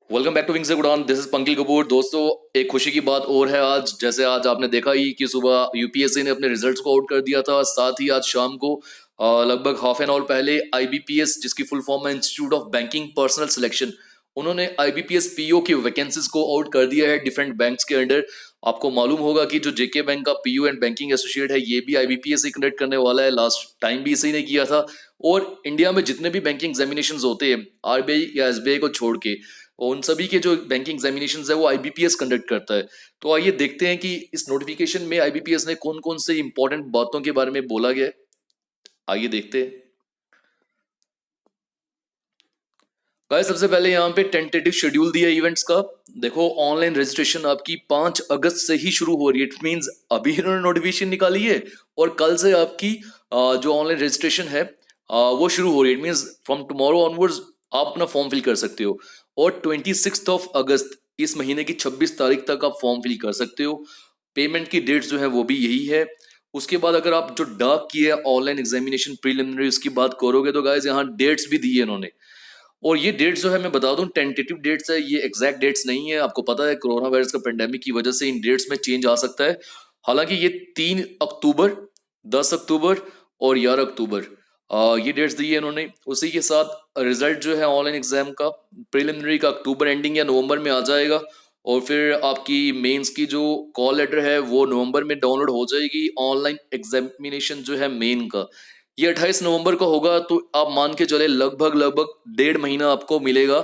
Welcome back to wing से उड़ान। This is Pankaj Kapoor. दोस्तों, एक खुशी की बात और है आज। जैसे आज आपने देखा ही कि सुबह यूपीएससी ने अपने रिजल्ट्स को आउट कर दिया था। साथ ही आज शाम को लगभग हाफ एन आवर पहले आईबीपीएस, जिसकी फुल फॉर्म है institute of banking personal selection, उन्होंने आईबीपीएस पीओ की वैकेंसीज को आउट कर दिया है डिफरेंट बैंक्स के अंडर। आपको मालूम होगा कि जो जेके बैंक का पीयू एंड बैंकिंग एसोसिएट है, ये भी आईबीपीएस ही कंडक्ट करने वाला है। लास्ट टाइम भी इसी ने किया था। और इंडिया में जितने भी बैंकिंग एग्जामिनेशंस होते हैं आरबीआई या एसबीआई को छोड़ के, उन सभी के जो बैंकिंग एग्जामिनेशंस है वो आईबीपीएस कंडक्ट करता है। तो आइए देखते हैं कि इस नोटिफिकेशन में आईबीपीएस ने कौन कौन से इंपॉर्टेंट बातों के बारे में बोला गया है। आइए देखते हैं। गाइस, सबसे पहले यहाँ पे टेंटेटिव शेड्यूल दिया इवेंट्स का। देखो, ऑनलाइन रजिस्ट्रेशन आपकी 5 अगस्त से ही शुरू हो रही है। इट मींस अभी इन्होंने नोटिफिकेशन निकाली है और कल से आपकी जो ऑनलाइन रजिस्ट्रेशन है वो शुरू हो रही है। It means from tomorrow onwards आप अपना फॉर्म फिल कर सकते हो। और 26 अगस्त, इस महीने की 26 तारीख तक आप फॉर्म फिल कर सकते हो। पेमेंट की डेट्स जो है वो भी यही है। उसके बाद अगर आप जो डाक की है ऑनलाइन एग्जामिनेशन प्रीलिमिनरी, उसकी बात करोगे तो गाइस यहाँ डेट्स भी दी है इन्होंने। और ये डेट्स जो है मैं बता दूं, टेंटेटिव डेट्स है, ये एग्जैक्ट डेट्स नहीं है। आपको पता है कोरोना वायरस का पेंडेमिक की वजह से इन डेट्स में चेंज आ सकता है। हालांकि ये 3 अक्टूबर, 10 अक्टूबर और 11 अक्टूबर, ये डेट्स दी है इन्होंने। उसी के साथ रिजल्ट जो है ऑनलाइन एग्जाम का प्रिलिमिनरी का अक्टूबर एंडिंग या नवंबर में आ जाएगा। और फिर आपकी मेंस की जो कॉल लेटर है वो नवंबर में डाउनलोड हो जाएगी। ऑनलाइन एग्जामिनेशन जो है मेन का, ये 28 नवंबर को होगा। तो आप मान के चले लगभग लगभग 1.5 महीना आपको मिलेगा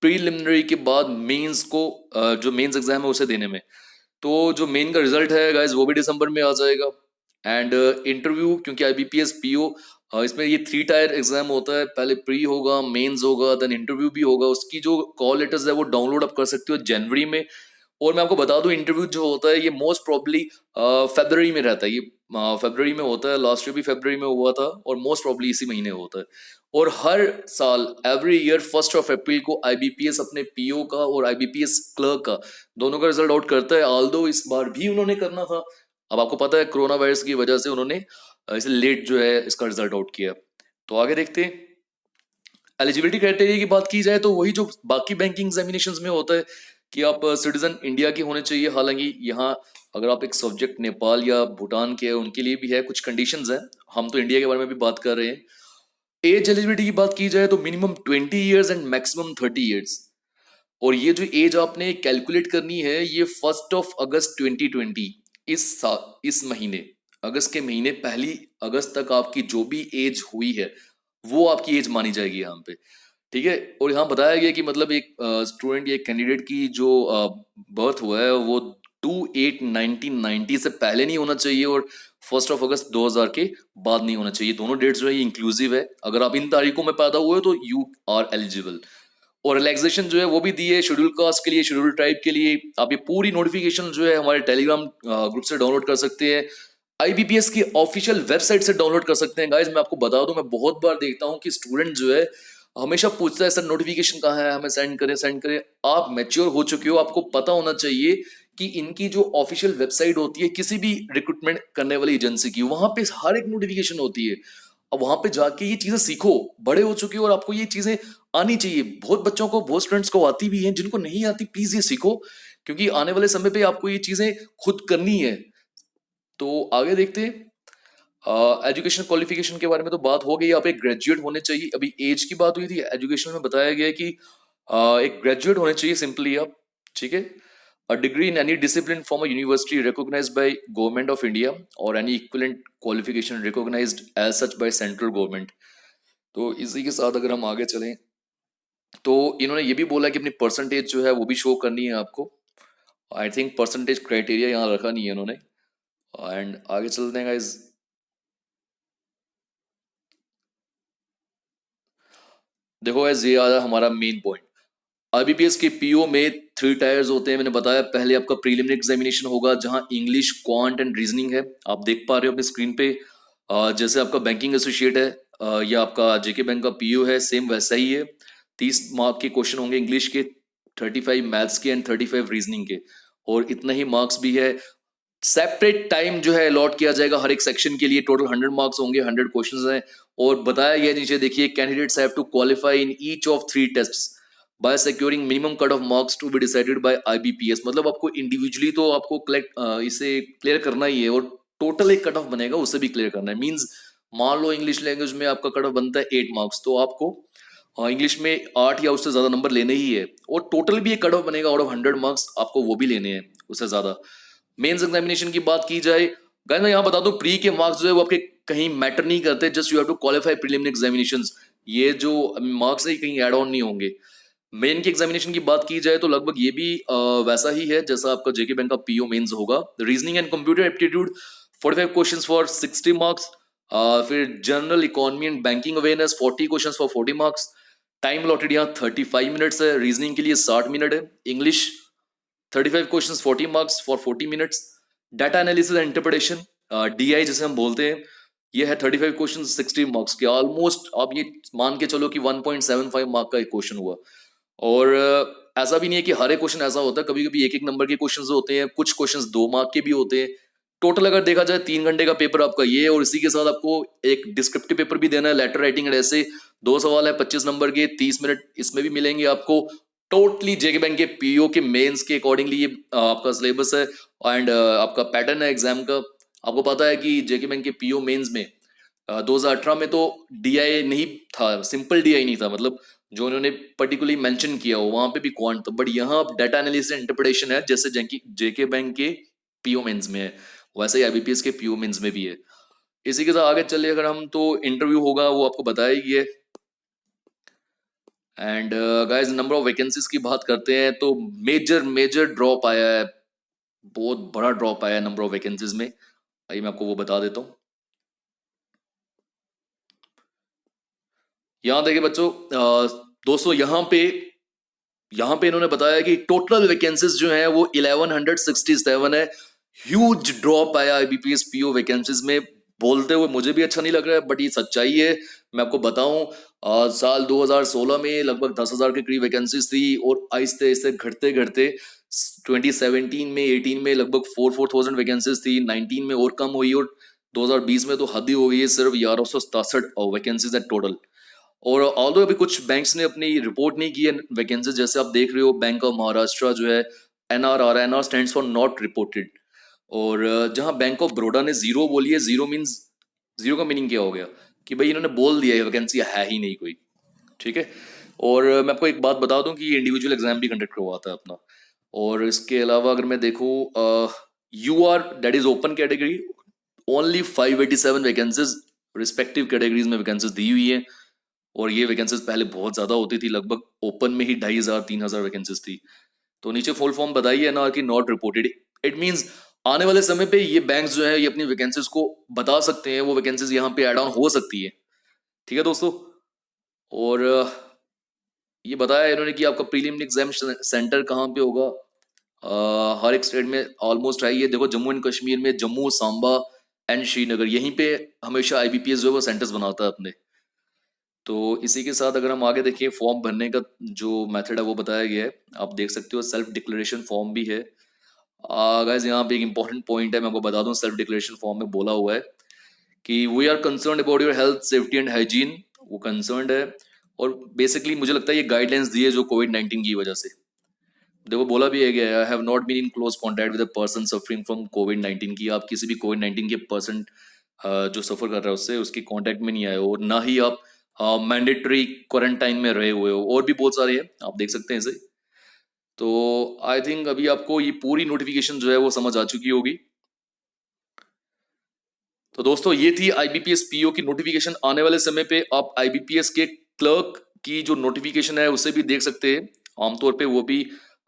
प्रीलिमिनरी के बाद मेंस को, जो मेंस एग्जाम है उसे देने में। तो जो मेन का रिजल्ट है गाइज वो भी दिसंबर में आ जाएगा। एंड इंटरव्यू, क्योंकि आईबीपीएस पीओ, इसमें ये 3 टायर एग्जाम होता है। पहले प्री होगा, मेंस होगा, देन इंटरव्यू भी होगा। उसकी जो कॉल लेटर्स है वो डाउनलोड आप कर सकते हो जनवरी में। और मैं आपको बता दूं, इंटरव्यू जो होता है ये मोस्ट प्रॉब्ली फरवरी में रहता है। ये फरवरी में होता है। लास्ट ईयर भी फरवरी में हुआ था और मोस्ट प्रॉब्ली इसी महीने होता है। और हर साल एवरी ईयर 1 अप्रैल को आईबीपीएस अपने पीओ का और आईबीपीएस क्लर्क का दोनों का रिजल्ट आउट करता है। ऑल्दो इस बार भी उन्होंने करना था। अब आपको पता है कोरोना वायरस की वजह से उन्होंने इसे लेट जो है इसका रिजल्ट आउट किया। तो आगे देखते हैं। एलिजिबिलिटी क्राइटेरिया की बात की जाए तो वही जो बाकी बैंकिंग एग्जामिनेशंस में होता है कि आप सिटीजन इंडिया के होने चाहिए। हालांकि यहाँ अगर आप एक सब्जेक्ट नेपाल या भूटान के हैं उनके लिए भी है, कुछ कंडीशंस हैं। हम तो इंडिया के बारे में भी बात कर रहे हैं। एज एलिजिबिलिटी की बात की जाए तो minimum 20 years and maximum 30 years. और ये जो एज आपने कैलकुलेट करनी है ये 1 अगस्त 2020, इस महीने, अगस्त के महीने 1 अगस्त तक आपकी जो भी एज हुई है वो आपकी एज मानी जाएगी यहाँ पे। ठीक है। और यहाँ बताया गया कि मतलब एक स्टूडेंट या कैंडिडेट की जो बर्थ हुआ है वो 2/8/1990 से पहले नहीं होना चाहिए और 1 अगस्त 2000 के बाद नहीं होना चाहिए। दोनों डेट्स जो है इंक्लूसिव है। अगर आप इन तारीखों में पैदा हुए हो तो यू आर एलिजिबल। और रिलैक्सेशन जो है वो भी दी है शेड्यूल कास्ट के लिए, शेड्यूल ट्राइब के लिए। आप ये पूरी नोटिफिकेशन जो है हमारे टेलीग्राम ग्रुप से डाउनलोड कर सकते हैं। आईबीपीएस की ऑफिशियल वेबसाइट से डाउनलोड कर सकते हैं। गाइज, मैं आपको बता दूं, मैं बहुत बार देखता हूं कि स्टूडेंट जो है हमेशा पूछता है सर नोटिफिकेशन कहाँ है, हमें सेंड करें सेंड करें। आप मैच्योर हो चुके हो, आपको पता होना चाहिए कि इनकी जो ऑफिशियल वेबसाइट होती है किसी भी रिक्रूटमेंट करने वाली एजेंसी की, वहां पे हर एक नोटिफिकेशन होती है। अब वहां पे जाके ये चीजें सीखो। बड़े हो चुके हो और आपको ये चीजें आनी चाहिए। बहुत बच्चों को, बहुत स्टूडेंट्स को आती भी हैं, जिनको नहीं आती प्लीज ये सीखो, क्योंकि आने वाले समय पे आपको ये चीजें खुद करनी है। तो आगे देखते हैं। एजुकेशन क्वालिफिकेशन के बारे में तो बात हो गई। आप एक ग्रेजुएट होने चाहिए। अभी एज की बात हुई थी, एजुकेशन में बताया गया है कि एक ग्रेजुएट होने चाहिए सिंपली आप। ठीक है। A degree in any discipline from a university recognised by government of India और any equivalent qualification recognised as such by central government. तो इसी के साथ अगर हम आगे चलें तो इन्होंने ये भी बोला कि अपनी परसेंटेज जो है वो भी शो करनी है आपको। आई थिंक परसेंटेज क्राइटेरिया यहाँ रखा नहीं है इन्होंने। एंड आगे चलते हैं गाइज। देखो गाइज, ये आया हमारा मेन पॉइंट। आईबीपीएस के पीओ में 3 टायर्स होते हैं। मैंने बताया पहले आपका प्रीलिमिनरी एग्जामिनेशन होगा जहां इंग्लिश, क्वांट एंड रीजनिंग है। आप देख पा रहे हो अपनी स्क्रीन पे। जैसे आपका बैंकिंग एसोसिएट है या आपका जेके बैंक का पीओ है, सेम वैसा ही है। 30 मार्क के क्वेश्चन होंगे इंग्लिश के, 35 मैथ्स के एंड 35 रीजनिंग के। और इतना ही मार्क्स भी है। सेपरेट टाइम जो है अलॉट किया जाएगा हर एक सेक्शन के लिए। टोटल 100 मार्क्स होंगे, 100 क्वेश्चंस हैं। और बताया गया नीचे देखिए, candidates have to qualify in each of 3 tests. By securing minimum cut off marks to be decided by IBPS, मतलब आपको इंडिविजुअली तो आपको कलेक्ट इसे क्लियर करना ही है, और टोटल एक कट ऑफ बनेगा उसे भी क्लियर करना है। मींस मान लो इंग्लिश लैंग्वेज में आपका कट ऑफ बनता है 8 मार्क्स, तो आपको इंग्लिश में 8 या उससे ज्यादा नंबर लेने ही है, और टोटल भी एक कट ऑफ बनेगा आउट ऑफ 100 मार्क्स, आपको वो भी लेने हैं उससे ज्यादा। मेंस एग्जामिनेशन की बात की जाए, गाइस मैं यहाँ बता दूं, प्री के मार्क्स जो है वो आपके कहीं मैटर नहीं करते, just you have to qualify preliminary examinations. ये जो मार्क्स है कहीं ऐड ऑन नहीं होंगे। मेन की एग्जामिनेशन की बात की जाए तो लगभग ये भी वैसा ही है जैसा आपका जेके बैंक का पीओ मेंस होगा। Reasoning and computer aptitude 45 questions for 60 marks. फिर general economy and banking awareness 40 questions for 40 marks. Time allotted यहाँ 35 मिनट्स है, रीजनिंग के लिए 60 मिनट है। English 35 questions 40 marks for 40 minutes. Data analysis and interpretation DI जिसे हम बोलते हैं, ये है 35 क्वेश्चन 60 मार्क्स के। ऑलमोस्ट आप ये मान के चलो कि 1.75 मार्क का एक क्वेश्चन हुआ। और ऐसा भी नहीं है कि हर एक क्वेश्चन ऐसा होता है, कभी कभी एक एक नंबर के क्वेश्चंस होते हैं, कुछ क्वेश्चंस 2 मार्क के भी होते हैं। टोटल अगर देखा जाए 3 घंटे का पेपर आपका ये है, और इसी के साथ आपको एक डिस्क्रिप्टिव पेपर भी देना है, लेटर राइटिंग एंड ऐसे 2 सवाल है 25 नंबर के, 30 मिनट इसमें भी मिलेंगे आपको। टोटली जेके बैंक के पीओ के मेंस के अकॉर्डिंगली ये आपका सिलेबस है एंड आपका पैटर्न है एग्जाम का। आपको पता है कि जेके बैंक के पीओ मेंस में 2018 में तो डीआई नहीं था, सिंपल डीआई नहीं था, मतलब जो उन्होंने पर्टिकुलरली मेंशन किया हो वहां पे भी क्वांट था, बट यहाँ डाटा एनालिसिस एंड इंटरप्रिटेशन है जैसे जेके बैंक के पीओ मेंस में है, वैसे ही आईबीपीएस के पीओ मेंस में भी है। इसी के साथ आगे चलिए अगर हम, तो इंटरव्यू होगा वो आपको बताया ही है। And guys number of vacancies की बात करते हैं तो मेजर मेजर ड्रॉप आया है, बहुत बड़ा ड्रॉप आया है नंबर ऑफ वैकेंसीज में। आइए मैं आपको वो बता देता हूँ। यहाँ देखिए बच्चों, दोस्तों यहाँ पे इन्होंने बताया कि टोटल वैकेंसीज जो है वो 1167 है। ह्यूज ड्रॉप आया आईबीपीएस पीओ वैकेंसीज में। बोलते हुए मुझे भी अच्छा नहीं लग रहा है, बट ये सच्चाई है। मैं आपको बताऊं, साल 2016 में लगभग 10,000 के करीब वैकेंसीज थी, और आहिस्ते आहिस्ते घटते घटते 2017 में 18 में लगभग 4,000 वैकेंसीज थी, 19 में और कम हुई, और 2020 में तो हद ही हो गई है, सिर्फ 1167 वैकेंसीज है टोटल। और ऑल्दो अभी कुछ बैंक्स ने अपनी रिपोर्ट नहीं की है वैकेंसी, जैसे आप देख रहे हो बैंक ऑफ महाराष्ट्र जो है NR stands for not reported. और जहां बैंक ऑफ बड़ौदा ने जीरो बोली है, जीरो मीन्स जीरो का मीनिंग क्या हो गया कि भाई इन्होंने बोल दिया है वैकेंसी है ही नहीं कोई, ठीक है। और मैं आपको एक बात बता दूं कि ये इंडिविजुअल एग्जाम भी कंडक्ट करवाता है अपना। और इसके अलावा अगर मैं देखूं, you are that is open category, only 587 vacancies respective categories में वैकेंसीज दी हुई है। और ये वैकेंसीज पहले बहुत ज्यादा होती थी, लगभग ओपन में ही 2,500-3,000 वैकेंसीज थी। तो नीचे फुल फॉर्म बताइए ना कि नॉट रिपोर्टेड, इट मींस आने वाले समय पे ये बैंक्स जो है ये अपनी वैकेंसीज को बता सकते हैं, वो वैकेंसीज यहाँ पे ऐड ऑन हो सकती है, ठीक है दोस्तों। और ये बताया इन्होंने कि आपका प्रीलिमिनरी एग्जाम सेंटर कहाँ पे होगा। हर एक स्टेट में ऑलमोस्ट है, ये देखो जम्मू एंड कश्मीर में जम्मू, सांबा एंड श्रीनगर, यहीं पे हमेशा आईबीपीएस जो है वो सेंटर्स बनाता है अपने। तो इसी के साथ अगर हम आगे देखिए, फॉर्म भरने का जो मेथड है वो बताया गया है, आप देख सकते हो सेल्फ डिक्लेरेशन फॉर्म भी है। गाइस यहाँ पे एक इंपॉर्टेंट पॉइंट है, मैं आपको बता दूं, सेल्फ डिक्लेरेशन फॉर्म में बोला हुआ है कि we are concern about your health safety and hygiene, वो कंसर्न है। और बेसिकली मुझे लगता है ये गाइडलाइंस दी है जो कोविड-19 की वजह से। देखो बोला भी है गया, I have not been in close contact with a person suffering from कोविड-19, की आप किसी भी कोविड-19 के पर्सन जो सफर कर रहा है उससे उसके कांटेक्ट में नहीं आए हो, और ना ही आप मैंडेटरी क्वारंटाइन में रहे हुए हो, और भी बहुत सारे हैं आप देख सकते हैं इसे। तो आई थिंक अभी आपको ये पूरी नोटिफिकेशन जो है वो समझ आ चुकी होगी। तो दोस्तों ये थी आईबीपीएस पीओ की नोटिफिकेशन। आने वाले समय पे आप आईबीपीएस के क्लर्क की जो नोटिफिकेशन है उसे भी देख सकते हैं, आमतौर पे वो भी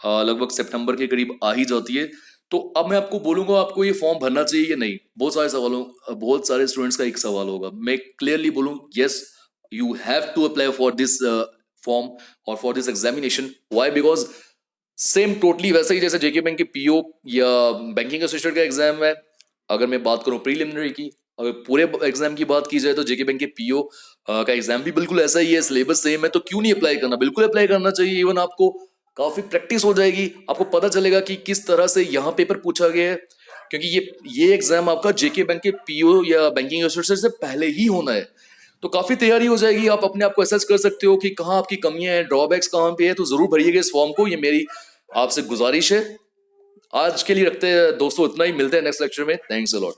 लगभग सितंबर के करीब आ ही जाती है। तो अब मैं आपको बोलूंगा आपको ये फॉर्म भरना चाहिए या नहीं। बहुत सारे स्टूडेंट्स का एक सवाल होगा, मैं क्लियरली बोलूं, yes you have to apply for this form और for this examination. Why? Because same totally वैसा ही जैसे जेके बैंक के पीओ या बैंकिंग असिस्टेंट का एग्जाम है। अगर मैं बात करूं प्रीलिमिनरी की, अगर पूरे एग्जाम की बात की जाए तो जेके बैंक के पीओ का एग्जाम भी बिल्कुल ऐसा ही है, सिलेबस सेम है, तो क्यों नहीं अप्लाई करना? बिल्कुल अप्लाई करना चाहिए। इवन आपको काफी प्रैक्टिस हो जाएगी, आपको पता चलेगा कि किस तरह से यहाँ पेपर पूछा गया है, क्योंकि ये एग्जाम आपका जेके बैंक के पीओ या बैंकिंग असिस्टेंट से पहले ही होना है। तो काफी तैयारी हो जाएगी, आप अपने आप को असेस कर सकते हो कि कहाँ आपकी कमियां हैं, ड्रॉबैक्स कहाँ पे है। तो जरूर भरिएगा इस फॉर्म को, ये मेरी आपसे गुजारिश है। आज के लिए रखते हैं दोस्तों इतना ही, मिलते हैं नेक्स्ट लेक्चर में। Thanks a lot.